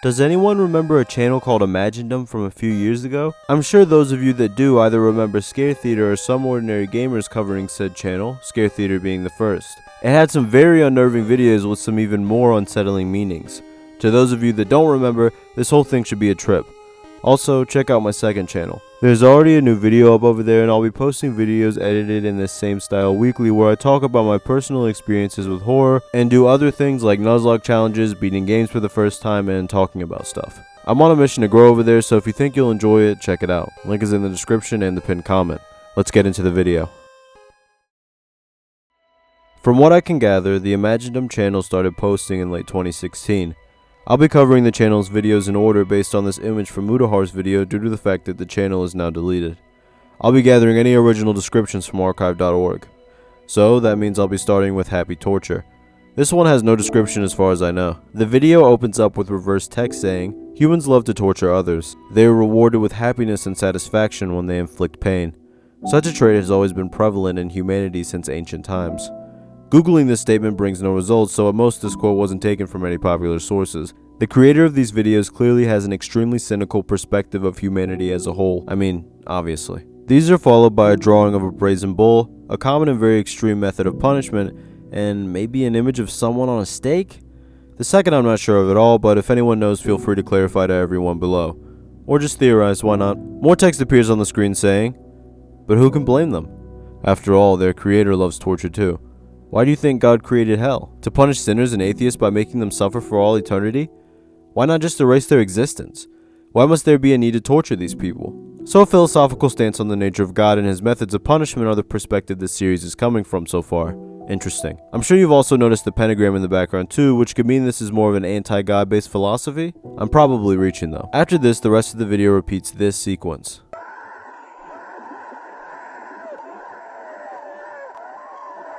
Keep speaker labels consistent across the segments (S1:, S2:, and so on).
S1: Does anyone remember a channel called Imaginedom from a few years ago? I'm sure those of you that do either remember ScareTheater or Some Ordinary Gamers covering said channel, ScareTheater being the first. It had some very unnerving videos with some even more unsettling meanings. To those of you that don't remember, this whole thing should be a trip. Also, check out my second channel. There's already a new video up over there, and I'll be posting videos edited in this same style weekly where I talk about my personal experiences with horror and do other things like Nuzlocke challenges, beating games for the first time, and talking about stuff. I'm on a mission to grow over there, so if you think you'll enjoy it, check it out. Link is in the description and the pinned comment. Let's get into the video. From what I can gather, the Imaginedom channel started posting in late 2016. I'll be covering the channel's videos in order based on this image from Mudahar's video due to the fact that the channel is now deleted. I'll be gathering any original descriptions from archive.org. So that means I'll be starting with Happy Torture. This one has no description as far as I know. The video opens up with reverse text saying, "Humans love to torture others. They are rewarded with happiness and satisfaction when they inflict pain. Such a trait has always been prevalent in humanity since ancient times." Googling this statement brings no results, so at most this quote wasn't taken from any popular sources. The creator of these videos clearly has an extremely cynical perspective of humanity as a whole. I mean, obviously. These are followed by a drawing of a brazen bull, a common and very extreme method of punishment, and maybe an image of someone on a stake? The second I'm not sure of at all, but if anyone knows, feel free to clarify to everyone below. Or just theorize, why not? More text appears on the screen saying, "But who can blame them? After all, their creator loves torture too. Why do you think God created hell? To punish sinners and atheists by making them suffer for all eternity? Why not just erase their existence? Why must there be a need to torture these people?" So a philosophical stance on the nature of God and his methods of punishment are the perspective this series is coming from so far. Interesting. I'm sure you've also noticed the pentagram in the background too, which could mean this is more of an anti-God based philosophy? I'm probably reaching though. After this, the rest of the video repeats this sequence.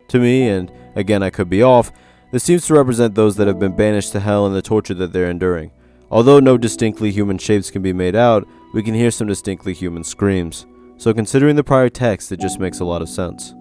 S1: To me, and again I could be off, this seems to represent those that have been banished to hell and the torture that they're enduring. Although no distinctly human shapes can be made out, we can hear some distinctly human screams. So considering the prior text, it just makes a lot of sense.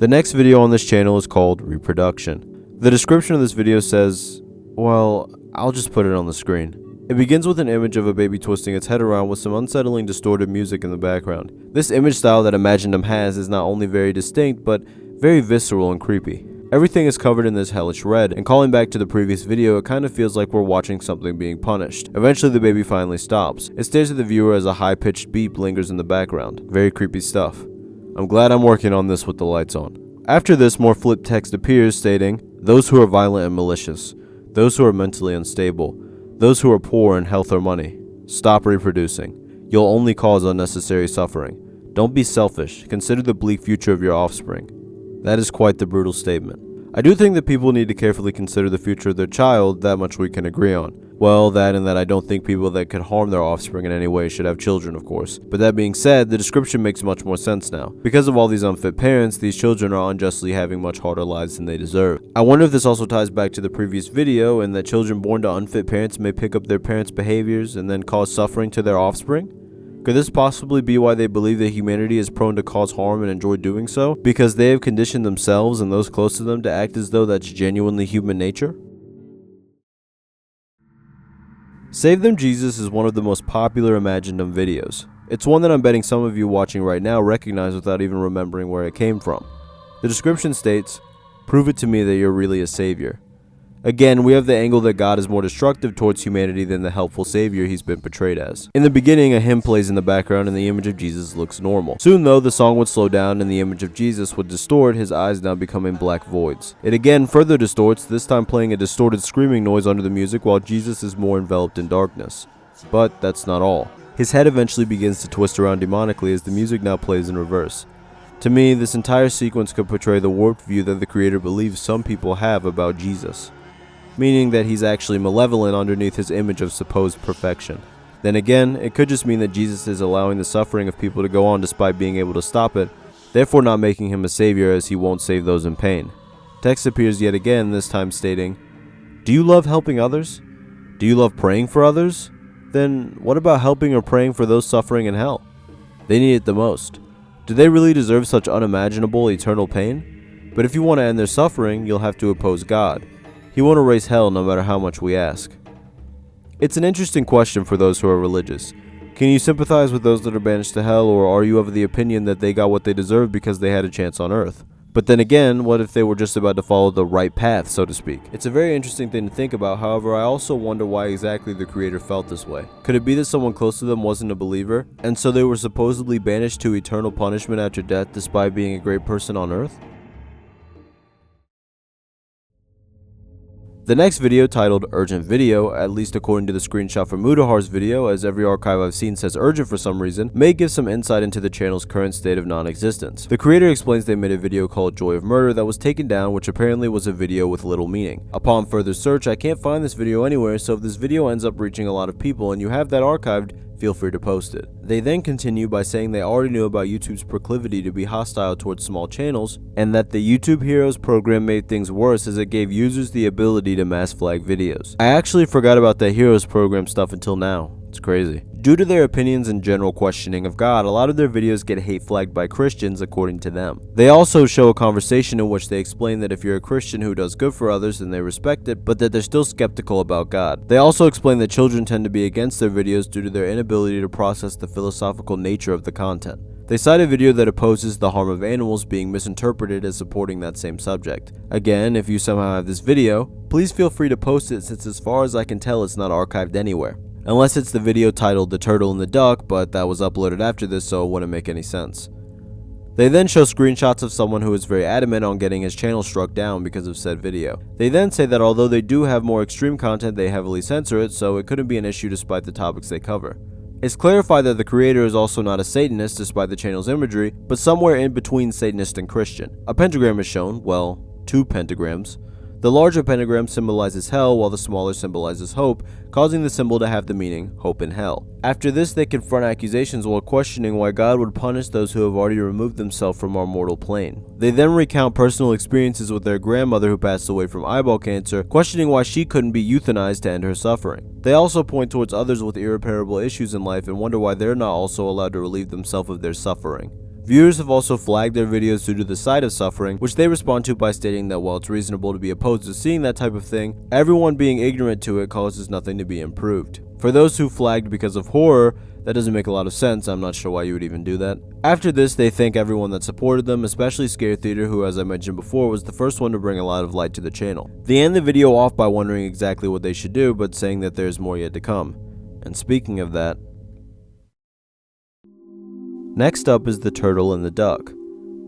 S1: The next video on this channel is called Reproduction. The description of this video says, well, I'll just put it on the screen. It begins with an image of a baby twisting its head around with some unsettling distorted music in the background. This image style that Imaginedom has is not only very distinct, but very visceral and creepy. Everything is covered in this hellish red, and calling back to the previous video, it kind of feels like we're watching something being punished. Eventually the baby finally stops. It stares at the viewer as a high-pitched beep lingers in the background. Very creepy stuff. I'm glad I'm working on this with the lights on. After this, more flipped text appears stating, "Those who are violent and malicious, those who are mentally unstable, those who are poor in health or money, stop reproducing. You'll only cause unnecessary suffering. Don't be selfish. Consider the bleak future of your offspring." That is quite the brutal statement. I do think that people need to carefully consider the future of their child, that much we can agree on. Well, that and that I don't think people that could harm their offspring in any way should have children, of course. But that being said, the description makes much more sense now. Because of all these unfit parents, these children are unjustly having much harder lives than they deserve. I wonder if this also ties back to the previous video and that children born to unfit parents may pick up their parents' behaviors and then cause suffering to their offspring? Could this possibly be why they believe that humanity is prone to cause harm and enjoy doing so? Because they have conditioned themselves and those close to them to act as though that's genuinely human nature? Save Them Jesus is one of the most popular Imaginedom videos. It's one that I'm betting some of you watching right now recognize without even remembering where it came from. The description states, "Prove it to me that you're really a savior." Again, we have the angle that God is more destructive towards humanity than the helpful savior he's been portrayed as. In the beginning, a hymn plays in the background and the image of Jesus looks normal. Soon though, the song would slow down and the image of Jesus would distort, his eyes now becoming black voids. It again further distorts, this time playing a distorted screaming noise under the music while Jesus is more enveloped in darkness. But that's not all. His head eventually begins to twist around demonically as the music now plays in reverse. To me, this entire sequence could portray the warped view that the creator believes some people have about Jesus, meaning that he's actually malevolent underneath his image of supposed perfection. Then again, it could just mean that Jesus is allowing the suffering of people to go on despite being able to stop it, therefore not making him a savior as he won't save those in pain. Text appears yet again, this time stating, "Do you love helping others? Do you love praying for others? Then what about helping or praying for those suffering in hell? They need it the most. Do they really deserve such unimaginable eternal pain? But if you want to end their suffering, you'll have to oppose God. He won't erase hell no matter how much we ask. It's an interesting question for those who are religious. Can you sympathize with those that are banished to hell, or are you of the opinion that they got what they deserved because they had a chance on earth? But then again, what if they were just about to follow the right path, so to speak? It's a very interesting thing to think about. However, I also wonder why exactly the creator felt this way. Could it be that someone close to them wasn't a believer, and so they were supposedly banished to eternal punishment after death despite being a great person on earth? The next video, titled Urgent Video, at least according to the screenshot from Mudahar's video, as every archive I've seen says urgent for some reason, may give some insight into the channel's current state of non-existence. The creator explains they made a video called Joy of Murder that was taken down, which apparently was a video with little meaning. Upon further search, I can't find this video anywhere, so if this video ends up reaching a lot of people and you have that archived, feel free to post it. They then continue by saying they already knew about YouTube's proclivity to be hostile towards small channels, and that the YouTube Heroes program made things worse as it gave users the ability to mass flag videos. I actually forgot about the Heroes program stuff until now. It's crazy. Due to their opinions and general questioning of God, a lot of their videos get hate flagged by Christians according to them. They also show a conversation in which they explain that if you're a Christian who does good for others, then they respect it, but that they're still skeptical about God. They also explain that children tend to be against their videos due to their inability to process the philosophical nature of the content. They cite a video that opposes the harm of animals being misinterpreted as supporting that same subject. Again, if you somehow have this video, please feel free to post it, since as far as I can tell it's not archived anywhere. Unless it's the video titled The Turtle and the Duck, but that was uploaded after this, so it wouldn't make any sense. They then show screenshots of someone who is very adamant on getting his channel struck down because of said video. They then say that although they do have more extreme content, they heavily censor it, so it couldn't be an issue despite the topics they cover. It's clarified that the creator is also not a Satanist despite the channel's imagery, but somewhere in between Satanist and Christian. A pentagram is shown, well, 2 pentagrams. The larger pentagram symbolizes hell, while the smaller symbolizes hope, causing the symbol to have the meaning hope in hell. After this, they confront accusations while questioning why God would punish those who have already removed themselves from our mortal plane. They then recount personal experiences with their grandmother who passed away from eyeball cancer, questioning why she couldn't be euthanized to end her suffering. They also point towards others with irreparable issues in life and wonder why they're not also allowed to relieve themselves of their suffering. Viewers have also flagged their videos due to the sight of suffering, which they respond to by stating that while it's reasonable to be opposed to seeing that type of thing, everyone being ignorant to it causes nothing to be improved. For those who flagged because of horror, that doesn't make a lot of sense. I'm not sure why you would even do that. After this, they thank everyone that supported them, especially ScareTheater, who, as I mentioned before, was the first one to bring a lot of light to the channel. They end the video off by wondering exactly what they should do, but saying that there's more yet to come. And speaking of that, next up is The Turtle and the Duck.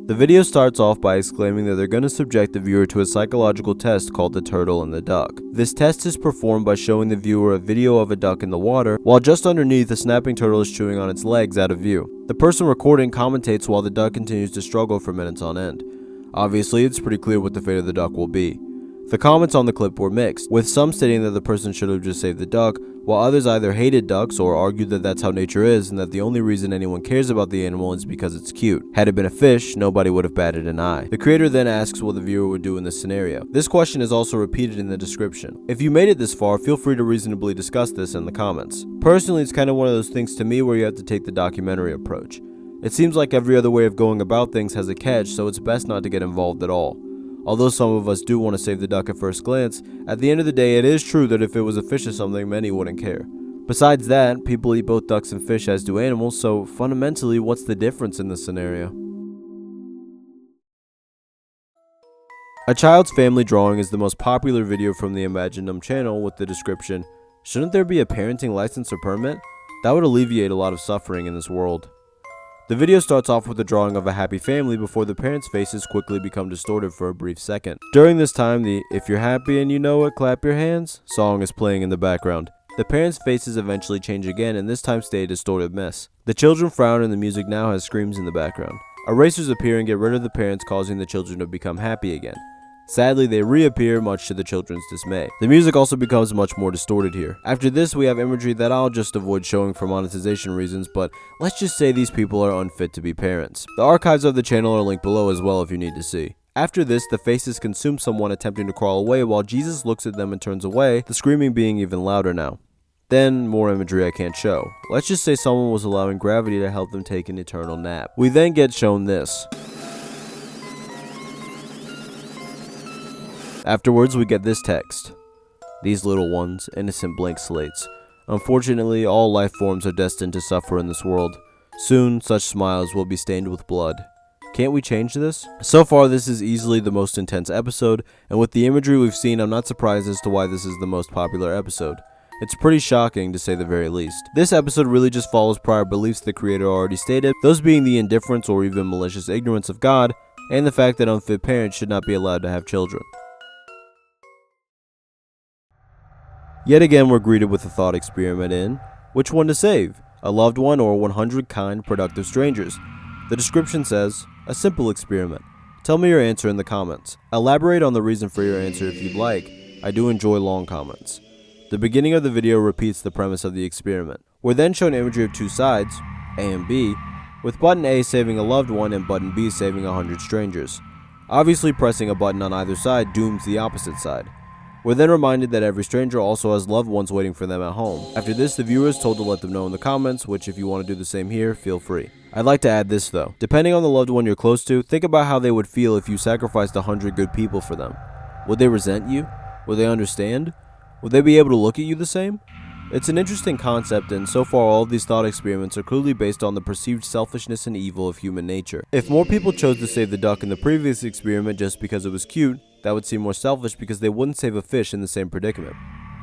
S1: The video starts off by exclaiming that they're going to subject the viewer to a psychological test called The Turtle and the Duck. This test is performed by showing the viewer a video of a duck in the water, while just underneath a snapping turtle is chewing on its legs out of view. The person recording commentates while the duck continues to struggle for minutes on end. Obviously, it's pretty clear what the fate of the duck will be. The comments on the clip were mixed, with some stating that the person should have just saved the duck, while others either hated ducks or argued that that's how nature is and that the only reason anyone cares about the animal is because it's cute. Had it been a fish, nobody would have batted an eye. The creator then asks what the viewer would do in this scenario. This question is also repeated in the description. If you made it this far, feel free to reasonably discuss this in the comments. Personally, it's kind of one of those things to me where you have to take the documentary approach. It seems like every other way of going about things has a catch, so it's best not to get involved at all. Although some of us do want to save the duck at first glance, at the end of the day it is true that if it was a fish or something, many wouldn't care. Besides that, people eat both ducks and fish as do animals, so fundamentally, what's the difference in this scenario? A child's family drawing is the most popular video from the Imaginedom channel with the description, "Shouldn't there be a parenting license or permit? That would alleviate a lot of suffering in this world." The video starts off with a drawing of a happy family before the parents' faces quickly become distorted for a brief second. During this time, the "If you're happy and you know it, clap your hands" song is playing in the background. The parents' faces eventually change again and this time stay a distorted mess. The children frown and the music now has screams in the background. Erasers appear and get rid of the parents, causing the children to become happy again. Sadly, they reappear, much to the children's dismay. The music also becomes much more distorted here. After this, we have imagery that I'll just avoid showing for monetization reasons, but let's just say these people are unfit to be parents. The archives of the channel are linked below as well if you need to see. After this, the faces consume someone attempting to crawl away while Jesus looks at them and turns away, the screaming being even louder now. Then, more imagery I can't show. Let's just say someone was allowing gravity to help them take an eternal nap. We then get shown this. Afterwards, we get this text. These little ones, innocent blank slates. Unfortunately, all life forms are destined to suffer in this world. Soon, such smiles will be stained with blood. Can't we change this? So far, this is easily the most intense episode, and with the imagery we've seen, I'm not surprised as to why this is the most popular episode. It's pretty shocking, to say the very least. This episode really just follows prior beliefs the creator already stated, those being the indifference or even malicious ignorance of God, and the fact that unfit parents should not be allowed to have children. Yet again, we're greeted with a thought experiment in which one to save, a loved one or 100 kind, productive strangers. The description says, a simple experiment. Tell me your answer in the comments. Elaborate on the reason for your answer if you'd like. I do enjoy long comments. The beginning of the video repeats the premise of the experiment. We're then shown imagery of two sides, A and B, with button A saving a loved one and button B saving 100 strangers. Obviously, pressing a button on either side dooms the opposite side. We're then reminded that every stranger also has loved ones waiting for them at home. After this, the viewer is told to let them know in the comments, which if you want to do the same here, feel free. I'd like to add this though. Depending on the loved one you're close to, think about how they would feel if you sacrificed 100 good people for them. Would they resent you? Would they understand? Would they be able to look at you the same? It's an interesting concept, and so far all of these thought experiments are clearly based on the perceived selfishness and evil of human nature. If more people chose to save the duck in the previous experiment just because it was cute, that would seem more selfish because they wouldn't save a fish in the same predicament.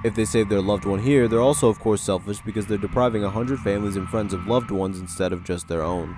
S1: If they save their loved one here, they're also of course selfish because they're depriving 100 families and friends of loved ones instead of just their own.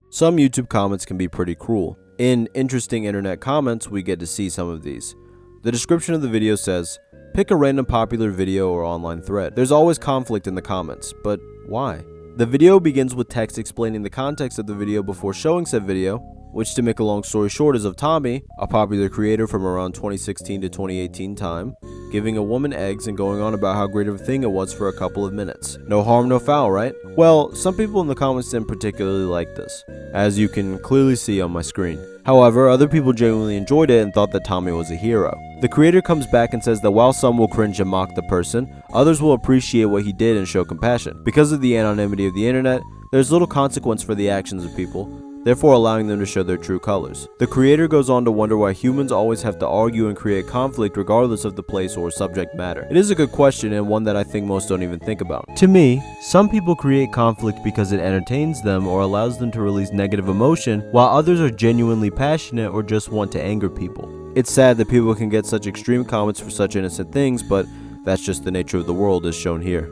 S1: Some YouTube comments can be pretty cruel. In interesting internet comments, we get to see some of these. The description of the video says, pick a random popular video or online thread. There's always conflict in the comments, but why? The video begins with text explaining the context of the video before showing said video, which, to make a long story short, is of Tommy, a popular creator from around 2016 to 2018 time, giving a woman eggs and going on about how great of a thing it was for a couple of minutes. No harm, no foul, right? Well, some people in the comments didn't particularly like this, as you can clearly see on my screen. However, other people genuinely enjoyed it and thought that Tommy was a hero. The creator comes back and says that while some will cringe and mock the person, others will appreciate what he did and show compassion. Because of the anonymity of the internet, there's little consequence for the actions of people, therefore allowing them to show their true colors. The creator goes on to wonder why humans always have to argue and create conflict regardless of the place or subject matter. It is a good question and one that I think most don't even think about. To me, some people create conflict because it entertains them or allows them to release negative emotion, while others are genuinely passionate or just want to anger people. It's sad that people can get such extreme comments for such innocent things, but that's just the nature of the world as shown here.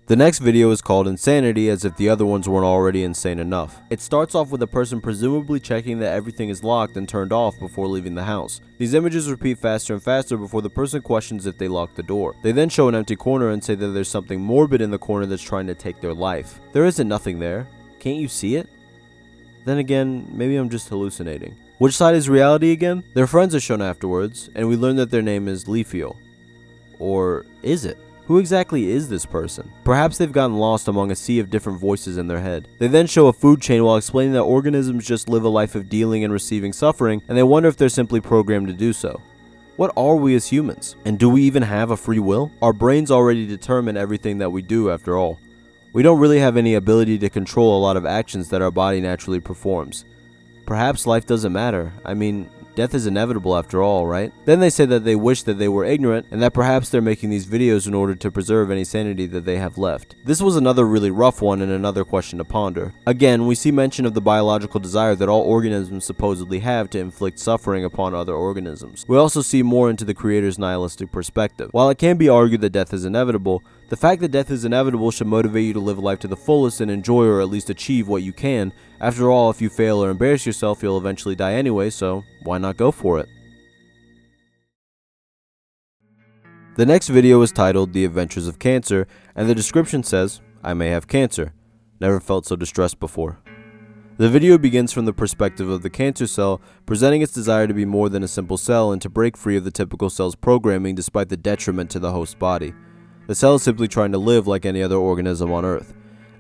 S1: The next video is called Insanity, as if the other ones weren't already insane enough. It starts off with a person presumably checking that everything is locked and turned off before leaving the house. These images repeat faster and faster before the person questions if they locked the door. They then show an empty corner and say that there's something morbid in the corner that's trying to take their life. There isn't nothing there. Can't you see it? Then again, maybe I'm just hallucinating. Which side is reality again? Their friends are shown afterwards, and we learn that their name is Leafio. Or is it? Who exactly is this person? Perhaps they've gotten lost among a sea of different voices in their head. They then show a food chain while explaining that organisms just live a life of dealing and receiving suffering, and they wonder if they're simply programmed to do so. What are we as humans? And do we even have a free will? Our brains already determine everything that we do after all. We don't really have any ability to control a lot of actions that our body naturally performs. Perhaps life doesn't matter. I mean, death is inevitable after all, right? Then they say that they wish that they were ignorant and that perhaps they're making these videos in order to preserve any sanity that they have left. This was another really rough one and another question to ponder. Again, we see mention of the biological desire that all organisms supposedly have to inflict suffering upon other organisms. We also see more into the creator's nihilistic perspective. While it can be argued that death is inevitable, the fact that death is inevitable should motivate you to live life to the fullest and enjoy or at least achieve what you can. After all, if you fail or embarrass yourself, you'll eventually die anyway, so why not go for it? The next video is titled The Adventures of Cancer, and the description says, I may have cancer. Never felt so distressed before. The video begins from the perspective of the cancer cell, presenting its desire to be more than a simple cell and to break free of the typical cell's programming despite the detriment to the host body. The cell is simply trying to live like any other organism on Earth.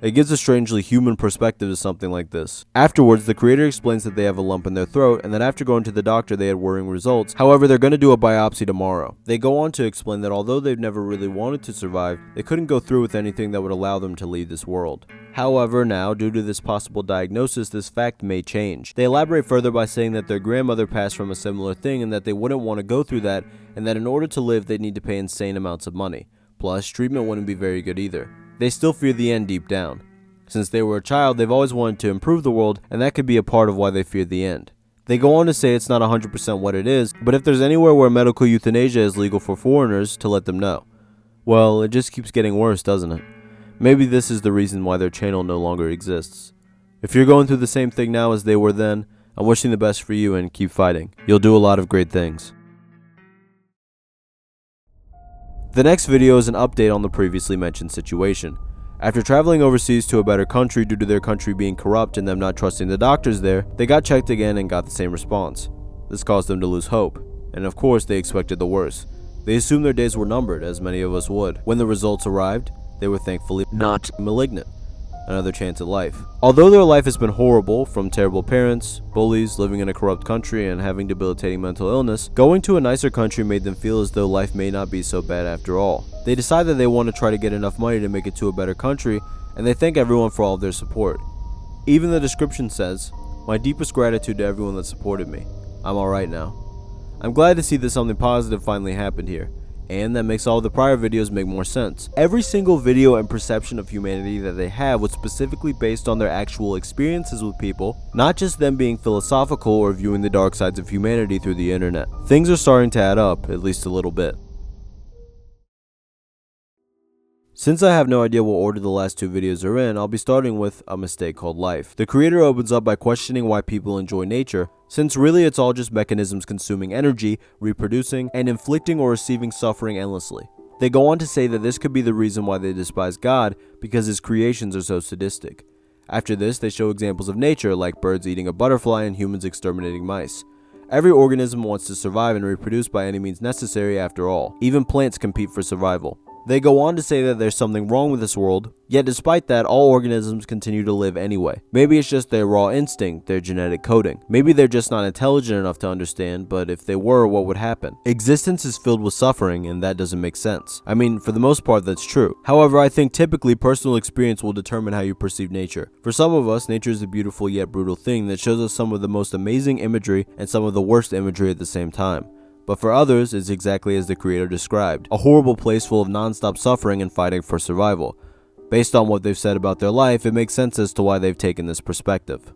S1: It gives a strangely human perspective to something like this. Afterwards, the creator explains that they have a lump in their throat and that after going to the doctor they had worrying results. However, they're going to do a biopsy tomorrow. They go on to explain that although they've never really wanted to survive, they couldn't go through with anything that would allow them to leave this world. However, now, due to this possible diagnosis, this fact may change. They elaborate further by saying that their grandmother passed from a similar thing and that they wouldn't want to go through that, and that in order to live they'd need to pay insane amounts of money. Plus, treatment wouldn't be very good either. They still fear the end deep down. Since they were a child, they've always wanted to improve the world, and that could be a part of why they fear the end. They go on to say it's not 100% what it is, but if there's anywhere where medical euthanasia is legal for foreigners, to let them know. Well, it just keeps getting worse, doesn't it? Maybe this is the reason why their channel no longer exists. If you're going through the same thing now as they were then, I'm wishing the best for you and keep fighting. You'll do a lot of great things. The next video is an update on the previously mentioned situation. After traveling overseas to a better country due to their country being corrupt and them not trusting the doctors there, they got checked again and got the same response. This caused them to lose hope, and of course they expected the worst. They assumed their days were numbered, as many of us would. When the results arrived, they were thankfully not malignant. Another chance at life. Although their life has been horrible, from terrible parents, bullies, living in a corrupt country, and having debilitating mental illness, going to a nicer country made them feel as though life may not be so bad after all. They decide that they want to try to get enough money to make it to a better country, and they thank everyone for all of their support. Even the description says, "My deepest gratitude to everyone that supported me. I'm alright now." I'm glad to see that something positive finally happened here. And that makes all the prior videos make more sense. Every single video and perception of humanity that they have was specifically based on their actual experiences with people, not just them being philosophical or viewing the dark sides of humanity through the internet. Things are starting to add up, at least a little bit. Since I have no idea what order the last two videos are in, I'll be starting with A Mistake Called Life. The creator opens up by questioning why people enjoy nature, since really it's all just mechanisms consuming energy, reproducing, and inflicting or receiving suffering endlessly. They go on to say that this could be the reason why they despise God, because his creations are so sadistic. After this, they show examples of nature, like birds eating a butterfly and humans exterminating mice. Every organism wants to survive and reproduce by any means necessary after all. Even plants compete for survival. They go on to say that there's something wrong with this world, yet despite that, all organisms continue to live anyway. Maybe it's just their raw instinct, their genetic coding. Maybe they're just not intelligent enough to understand, but if they were, what would happen? Existence is filled with suffering, and that doesn't make sense. I mean, for the most part, that's true. However, I think typically personal experience will determine how you perceive nature. For some of us, nature is a beautiful yet brutal thing that shows us some of the most amazing imagery and some of the worst imagery at the same time. But for others, it's exactly as the creator described, a horrible place full of non-stop suffering and fighting for survival. Based on what they've said about their life, it makes sense as to why they've taken this perspective.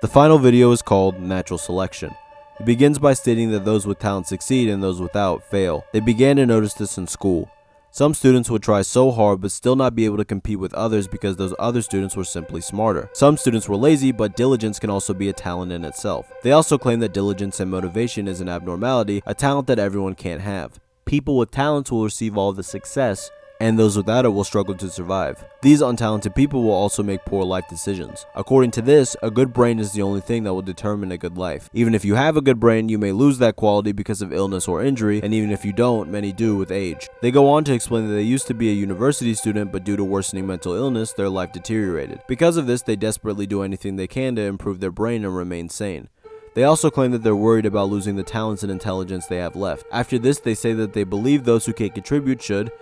S1: The final video is called Natural Selection. It begins by stating that those with talent succeed and those without fail. They began to notice this in school. Some students would try so hard but still not be able to compete with others because those other students were simply smarter. Some students were lazy, but diligence can also be a talent in itself. They also claim that diligence and motivation is an abnormality, a talent that everyone can't have. People with talents will receive all of the success, and those without it will struggle to survive. These untalented people will also make poor life decisions. According to this, a good brain is the only thing that will determine a good life. Even if you have a good brain, you may lose that quality because of illness or injury, and even if you don't, many do with age. They go on to explain that they used to be a university student, but due to worsening mental illness, their life deteriorated. Because of this, they desperately do anything they can to improve their brain and remain sane. They also claim that they're worried about losing the talents and intelligence they have left. After this, they say that they believe those who can't contribute should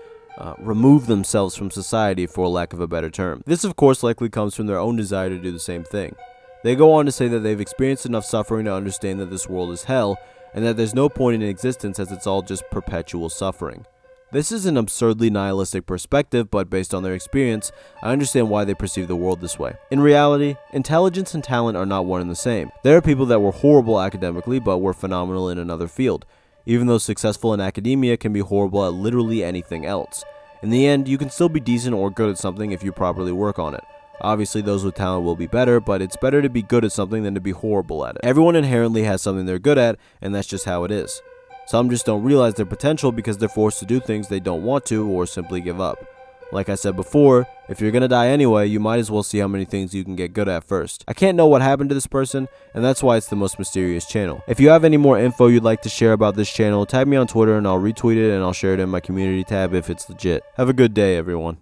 S1: remove themselves from society, for lack of a better term. This of course likely comes from their own desire to do the same thing. They go on to say that they've experienced enough suffering to understand that this world is hell, and that there's no point in existence as it's all just perpetual suffering. This is an absurdly nihilistic perspective, but based on their experience, I understand why they perceive the world this way. In reality, intelligence and talent are not one and the same. There are people that were horrible academically, but were phenomenal in another field. Even though successful in academia can be horrible at literally anything else. In the end, you can still be decent or good at something if you properly work on it. Obviously, those with talent will be better, but it's better to be good at something than to be horrible at it. Everyone inherently has something they're good at, and that's just how it is. Some just don't realize their potential because they're forced to do things they don't want to or simply give up. Like I said before, if you're gonna die anyway, you might as well see how many things you can get good at first. I can't know what happened to this person, and that's why it's the most mysterious channel. If you have any more info you'd like to share about this channel, tag me on Twitter and I'll retweet it and I'll share it in my community tab if it's legit. Have a good day, everyone.